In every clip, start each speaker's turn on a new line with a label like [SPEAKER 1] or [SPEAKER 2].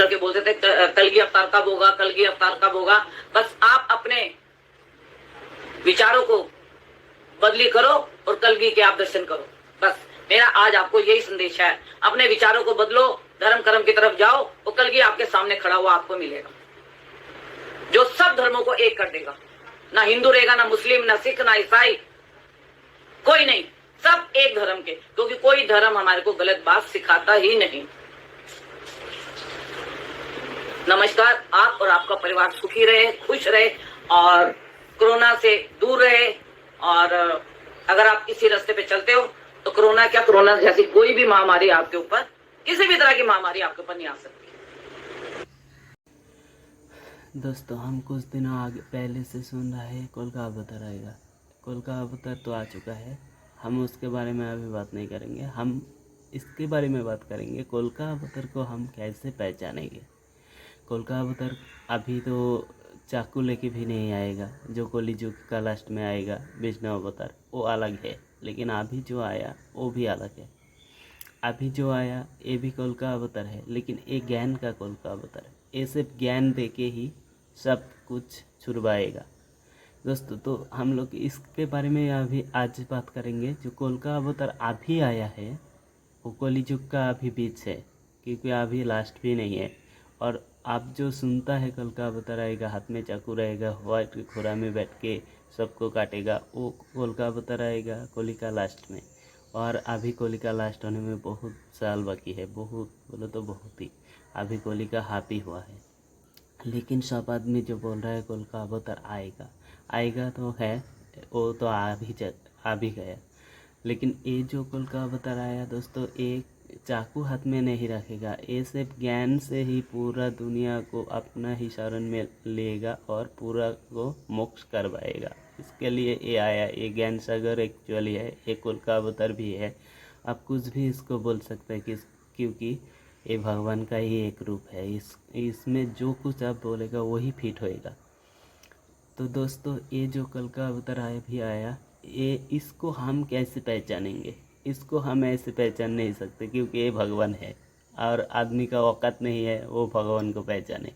[SPEAKER 1] करके बोलते थे कलगी अवतार कब होगा, कलगी अवतार कब होगा। बस आप अपने विचारों को बदली करो और कलगी के आप दर्शन करो। बस मेरा आज आपको यही संदेश है, अपने विचारों को बदलो, धर्म कर्म की तरफ जाओ और कलगी आपके सामने खड़ा हुआ आपको मिलेगा, जो सब धर्मों को एक कर देगा। ना हिंदू रहेगा, ना मुस्लिम, ना सिख, ना ईसाई, कोई नहीं, सब एक धर्म के, क्योंकि कोई धर्म हमारे को गलत बात सिखाता ही नहीं। नमस्कार। आप और आपका परिवार सुखी रहे, खुश रहे और कोरोना से दूर रहे। और अगर आप किसी रास्ते पे चलते हो तो कोरोना क्या, कोरोना जैसी कोई भी महामारी आपके ऊपर, किसी भी तरह की महामारी आपके ऊपर नहीं आ सकती।
[SPEAKER 2] दोस्तों, हम कुछ दिनों आगे पहले से सुन रहे हैं कल का अवतार आएगा। कल का अवतार तो आ चुका है, हम उसके बारे में अभी बात नहीं करेंगे। हम इसके बारे में बात करेंगे कल का अवतार को हम कैसे पहचानेंगे। कल का अवतार अभी तो चाकू लेके भी नहीं आएगा, जो कलियुग का लास्ट में आएगा विष्णु अवतार, वो अलग है। लेकिन अभी जो आया वो भी अलग है। अभी जो आया ये भी कल का अवतार है, लेकिन ये ज्ञान का कल का अवतार है। ये सिर्फ ज्ञान दे के ही सब कुछ छुड़वाएगा दोस्तों। तो हम लोग इसके बारे में अभी आज बात करेंगे। जो कल का अवतार अभी आया है वो कलियुग का अभी बीच है, क्योंकि अभी लास्ट भी नहीं है। और आप जो सुनता है कल का अवतार आएगा, हाथ में चाकू रहेगा, व्हाइट घोड़ा में बैठ के सबको काटेगा, वो कल का अवतार आएगा कली का लास्ट में। और अभी कली का लास्ट होने में बहुत साल बाकी है, बहुत बोलो तो बहुत ही। अभी कली का हाथ ही हुआ है। लेकिन सब आदमी जो बोल रहा है कल का अवतार आएगा, आएगा तो है, वो तो आ भी गया। लेकिन ये जो कल का अवतार आया दोस्तों, एक चाकू हाथ में नहीं रखेगा, ये सिर्फ ज्ञान से ही पूरा दुनिया को अपना ही शरण में लेगा और पूरा को मोक्ष करवाएगा। इसके लिए ये आया, ये ज्ञान सागर एक्चुअली है, ये कल का अवतार भी है। आप कुछ भी इसको बोल सकते हैं क्योंकि ये भगवान का ही एक रूप है। इसमें जो कुछ आप बोलेगा वही फिट होएगा। तो दोस्तों, ये जो कल का अवतार भी आया, ये इसको हम कैसे पहचानेंगे। इसको हम ऐसे पहचान नहीं सकते, क्योंकि ये भगवान है और आदमी का औकात नहीं है वो भगवान को पहचाने।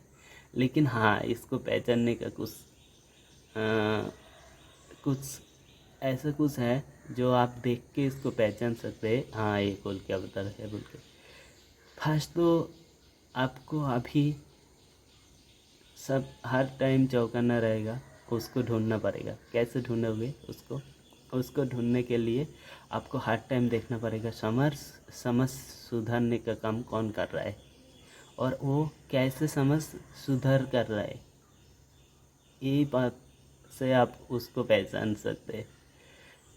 [SPEAKER 2] लेकिन हाँ, इसको पहचानने का कुछ ऐसा कुछ है जो आप देख के इसको पहचान सकते हैं। हाँ, ये कल का अवतार है बोल के। फर्स्ट तो आपको अभी सब हर टाइम चौकन्ना रहेगा, उसको ढूंढना पड़ेगा। कैसे ढूंढोगे उसको ढूंढने के लिए आपको हर टाइम देखना पड़ेगा समझ सुधारने का काम कौन कर रहा है और वो कैसे समझ सुधार कर रहा है। यही बात से आप उसको पहचान सकते हैं।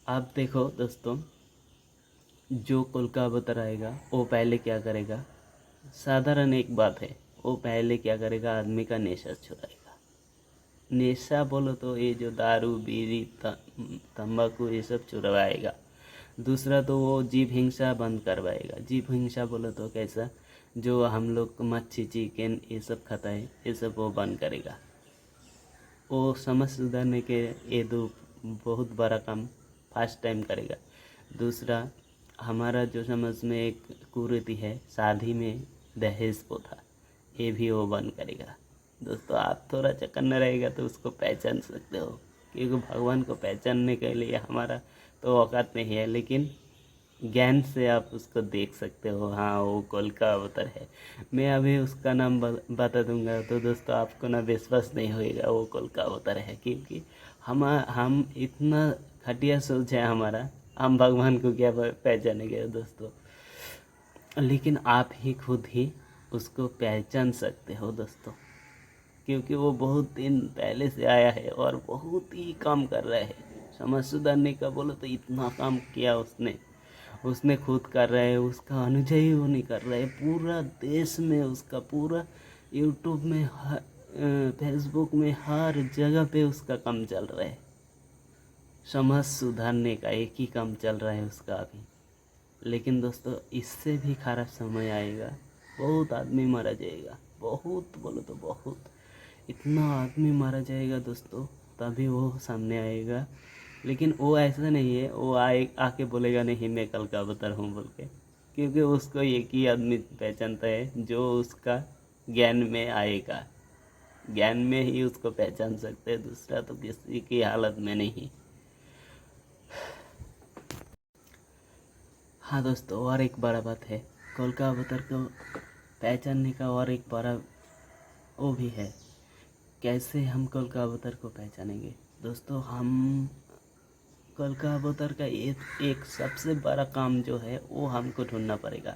[SPEAKER 2] आप देखो दोस्तों, जो कल का अवतार आएगा वो पहले क्या करेगा, साधारण एक बात है, वो पहले क्या करेगा, आदमी का नेशा छुड़ाएगा। नेशा बोलो तो ये जो दारू बीड़ी तंबाकू ये सब छुड़वाएगा। दूसरा तो वो जीव हिंसा बंद करवाएगा। जीव हिंसा बोलो तो कैसा, जो हम लोग मच्छी चिकन ये सब खाता है, ये सब वो बंद करेगा। वो समझ सुधारने के ये दो बहुत बड़ा काम फर्स्ट टाइम करेगा। दूसरा, हमारा जो समझ में एक कुरीति है, शादी में दहेज प्रथा, ये भी वो बंद करेगा। दोस्तों, आप थोड़ा चौकन्ना रहेगा तो उसको पहचान सकते हो, क्योंकि भगवान को पहचानने के लिए हमारा तो औकात नहीं है, लेकिन ज्ञान से आप उसको देख सकते हो। हाँ, वो कल का अवतार है। मैं अभी उसका नाम बता दूंगा तो दोस्तों आपको ना विश्वास नहीं होएगा वो कल का अवतार है, क्योंकि हम इतना घटिया सोच है हमारा, हम भगवान को क्या पहचानेंगे दोस्तों। लेकिन आप ही खुद ही उसको पहचान सकते हो दोस्तों, क्योंकि वो बहुत दिन पहले से आया है और बहुत ही काम कर रहा है। समाज सुधारने का बोलो तो इतना काम किया उसने खुद कर रहा है, उसका अनुयायी वो नहीं कर रहा है। पूरा देश में उसका, पूरा यूट्यूब में, फेसबुक में, हर जगह पे उसका काम चल रहा है। समाज सुधारने का एक ही काम चल रहा है उसका अभी। लेकिन दोस्तों, इससे भी खराब समय आएगा, बहुत आदमी मारा जाएगा, बहुत बोलो तो बहुत, इतना आदमी मारा जाएगा दोस्तों, तभी वो सामने आएगा। लेकिन वो ऐसा नहीं है, वो आके बोलेगा नहीं मैं कल का अवतार हूँ बोल के, क्योंकि उसको एक ही आदमी पहचानता है जो उसका ज्ञान में आएगा, ज्ञान में ही उसको पहचान सकते हैं, दूसरा तो किसी की हालत में नहीं। हाँ दोस्तों, और एक बड़ा बात है, कल का अवतार को पहचानने का और एक बड़ा वो भी है। कैसे हम कल का अवतार को पहचानेंगे दोस्तों? हम कल का अवतार का एक सबसे बड़ा काम जो है वो हमको ढूंढना पड़ेगा।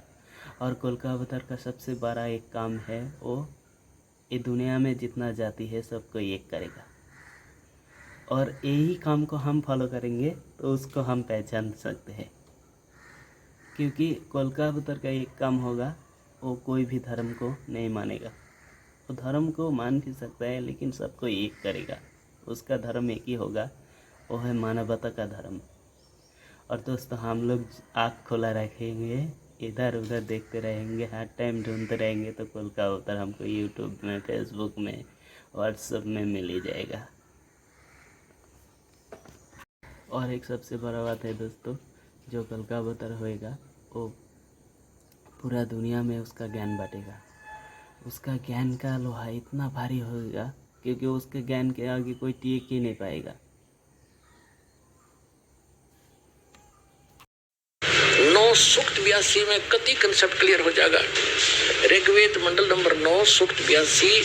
[SPEAKER 2] और कल का अवतार का सबसे बड़ा एक काम है, वो ये दुनिया में जितना जाति है सबको एक करेगा। और यही काम को हम फॉलो करेंगे तो उसको हम पहचान सकते हैं। क्योंकि कल का अवतार का एक काम होगा, वो कोई भी धर्म को नहीं मानेगा। वो धर्म को मान भी सकता है लेकिन सबको एक करेगा। उसका धर्म एक ही होगा, वो है मानवता का धर्म। और दोस्तों, हम लोग आँख खोला रखेंगे, इधर उधर देखते रहेंगे, हर टाइम ढूंढते रहेंगे तो कल का अवतार हमको यूट्यूब में, फेसबुक में, व्हाट्सएप में मिल ही जाएगा। और एक सबसे बड़ा बात है दोस्तों, जो कल का अवतार होएगा वो पूरा दुनिया में उसका ज्ञान बांटेगा। उसका ज्ञान का लोहा इतना भारी होगा क्योंकि उसके ज्ञान के आगे कोई टिक ही नहीं पाएगा।
[SPEAKER 3] 9 सूक्त 82 में कति कंसेप्ट क्लियर हो जाएगा। ऋग्वेद मंडल नंबर 9 सूक्त 82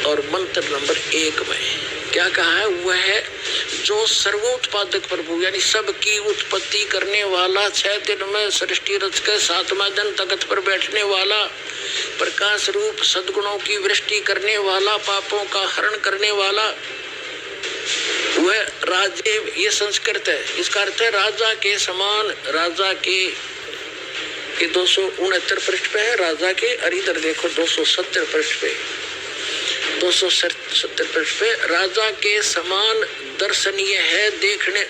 [SPEAKER 3] और मंत्र नंबर 1 में क्या कहा है? वह है जो सर्वोत्पादक प्रभु यानी सबकी उत्पत्ति करने वाला, 6 दिन में सृष्टि रच के 7वां दिन तख्त पर बैठने वाला, प्रकाश रूप सद्गुणों की वृष्टि करने वाला, पापों का हरण करने वाला, वह राजे, ये संस्कृत है, इसका अर्थ है राजा के समान। राजा के 269 पृष्ठ पे है राजा के, और इधर देखो 270 पृष्ठ पे, 270 पृष्ठ पे राजा के समान दर्शनीय है,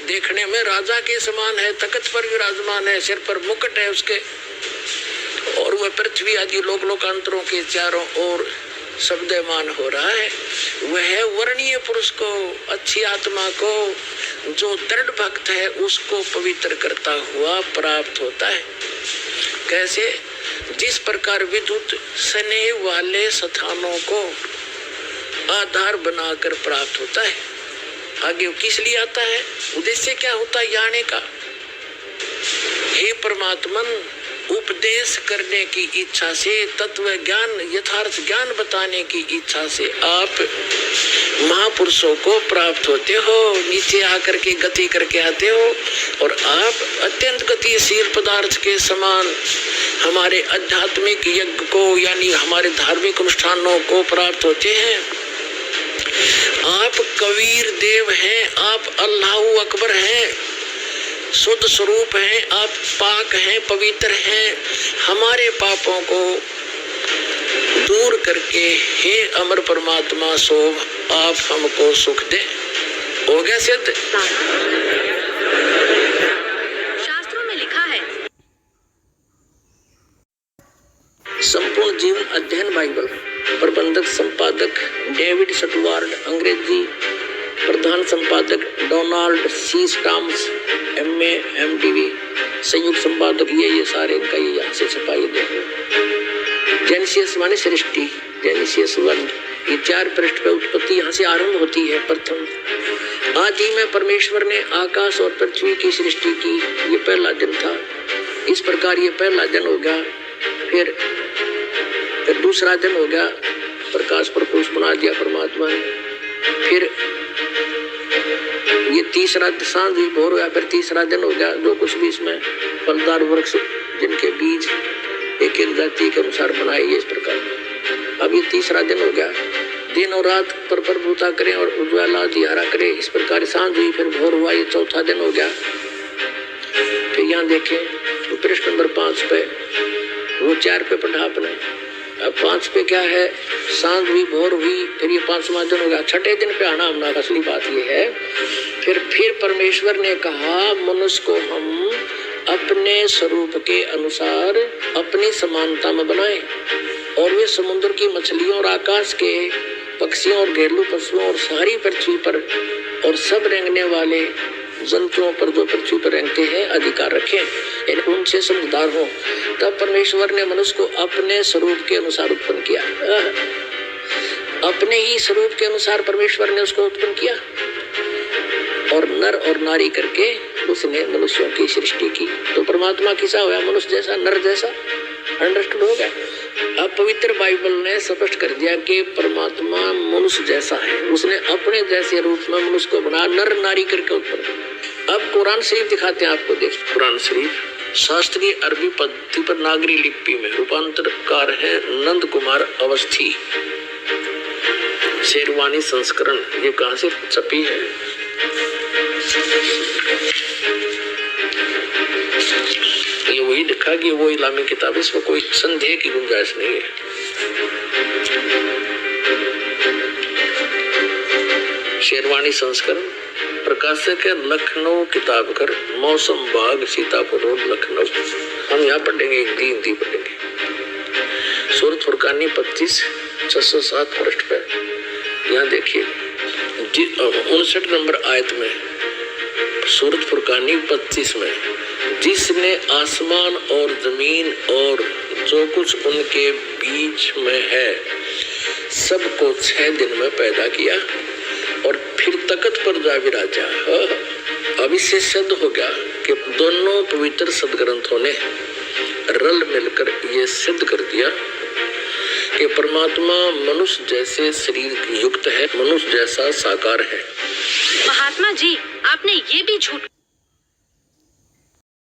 [SPEAKER 3] देखने में राजा के समान है, तख्त पर विराजमान है, सिर पर मुकुट है उसके, और वह पृथ्वी आदि लोकांतरों के चारों ओर शब्दमान हो रहा है। वह वर्णीय पुरुष को, अच्छी आत्मा को, जो दृढ़ भक्त है उसको पवित्र करता हुआ प्राप्त होता है। कैसे? जिस प्रकार विद्युत स्नेह वाले स्थानों को आधार बनाकर प्राप्त होता है। आगे किस लिए आता है? उद्देश्य क्या होता है आने का? हे परमात्मन, उपदेश करने की इच्छा से, तत्व ज्ञान, यथार्थ ज्ञान बताने की इच्छा से आप महापुरुषों को प्राप्त होते हो, नीचे आकर के गति करके आते हो, और आप अत्यंत गतिशील पदार्थ के समान हमारे आध्यात्मिक यज्ञ को यानी हमारे धार्मिक अनुष्ठानों को प्राप्त होते हैं। आप कबीर देव हैं, आप अल्लाहु अकबर हैं, शुद्ध स्वरूप हैं, आप पाक हैं, पवित्र हैं। हमारे पापों को दूर करके हे अमर परमात्मा सोम आप हमको सुख दे। हो गया सिद्ध।
[SPEAKER 4] शास्त्रों में लिखा है,
[SPEAKER 3] संपूर्ण जीवन अध्ययन बाइबल, प्रबंधक संपादक डेविड सटवार्ड, अंग्रेजी प्रधान संपादक Donald C Stams, MA MDV, संयुक्त संपादक ये सारे इनका ये यहाँ से छपाई दे। जेनेसिस माने सृष्टि, जेनेसिस 1, ये 4 पृष्ठ पे उत्पत्ति यहाँ से आरंभ होती है। प्रथम आदि में परमेश्वर ने आकाश और पृथ्वी की सृष्टि की, ये पहला दिन था। इस प्रकार ये पहला दिन हो गया। फिर दूसरा दिन हो गया, प्रकाश प्रपुरुष बना दिया परमात्मा ने। फिर ये तीसरा सांझ भी भोर हुआ, फिर तीसरा दिन हो गया। जो कुछ भी इसमें फलदार वृक्ष जिनके बीज एक एक जाति के अनुसार बनाए, इस प्रकार अब ये तीसरा दिन हो गया। दिन और रात पर प्रभुता करें और उज्ज्वला दिहारा करें, इस प्रकार सांझ हुई, फिर भोर हुआ, ये चौथा दिन हो गया। फिर यहाँ देखें तो पृष्ठ नंबर 5 पे, वो 4 पे पढ़ा आपने, अब 5 पे क्या है? सांझ हुई, भोर हुई, फिर ये 5वां दिन हो गया। छठे दिन पे आना हमने, असली बात ये है। फिर परमेश्वर ने कहा मनुष्य को हम अपने स्वरूप के अनुसार अपनी समानता में बनाए, और वे समुद्र की मछलियों और आकाश के पक्षियों और घरेलू पशुओं और सारी पृथ्वी पर और सब रेंगने वाले जंतुओं पर जो पृथ्वी पर रहते हैं अधिकार रखें, यानी उनसे समझदार हो। तब परमेश्वर ने मनुष्य को अपने स्वरूप के अनुसार उत्पन्न किया। अपने ही स्वरूप के अनुसार परमेश्वर ने उसको उत्पन्न किया और नर और नारी करके उसने मनुष्यों की सृष्टि की। तो परमात्मा किसा हुआ? मनुष्य जैसा, नर जैसा। अंडरस्टूड हो गया? अब पवित्र बाइबल ने स्पष्ट कर दिया कि परमात्मा मनुष्य जैसा है, उसने अपने जैसे रूप में मनुष्य को बना, नर नारी करके उत्पन्न। अब कुरान शरीफ दिखाते हैं आपको, देख। कुरान शरीफ शास्त्रीय अरबी पद्धति पर नागरी लिपि में रूपांतरकार है नंद कुमार अवस्थी, शेरवानी संस्करण। ये कहां से छपी है? ये वही लिखा कि वो इस्लामी किताब, इसमें कोई संदेह की गुंजाइश नहीं है। शेरवानी संस्करण, प्रकाशक है लखनऊ किताब घर, मौसम बाग, सीतापुर रोड, लखनऊ। हम यहाँ पढ़ेंगे, हिंदी पढ़ेंगे। सूरत फुरकानी 25/607 पृष्ठ पर यहाँ देखिए 59 नंबर आयत में, सूरत फुरकानी 25 में, जिसने आसमान और जमीन और जो कुछ उनके बीच में है सबको 6 दिन में पैदा किया और फिर तख्त पर जा विराजा। अब इससे सिद्ध हो गया कि दोनों पवित्र सदग्रंथों ने रल मिलकर ये सिद्ध कर दिया कि परमात्मा मनुष्य जैसे शरीर युक्त है, मनुष्य जैसा साकार है।
[SPEAKER 4] महात्मा जी, आपने ये भी झूठ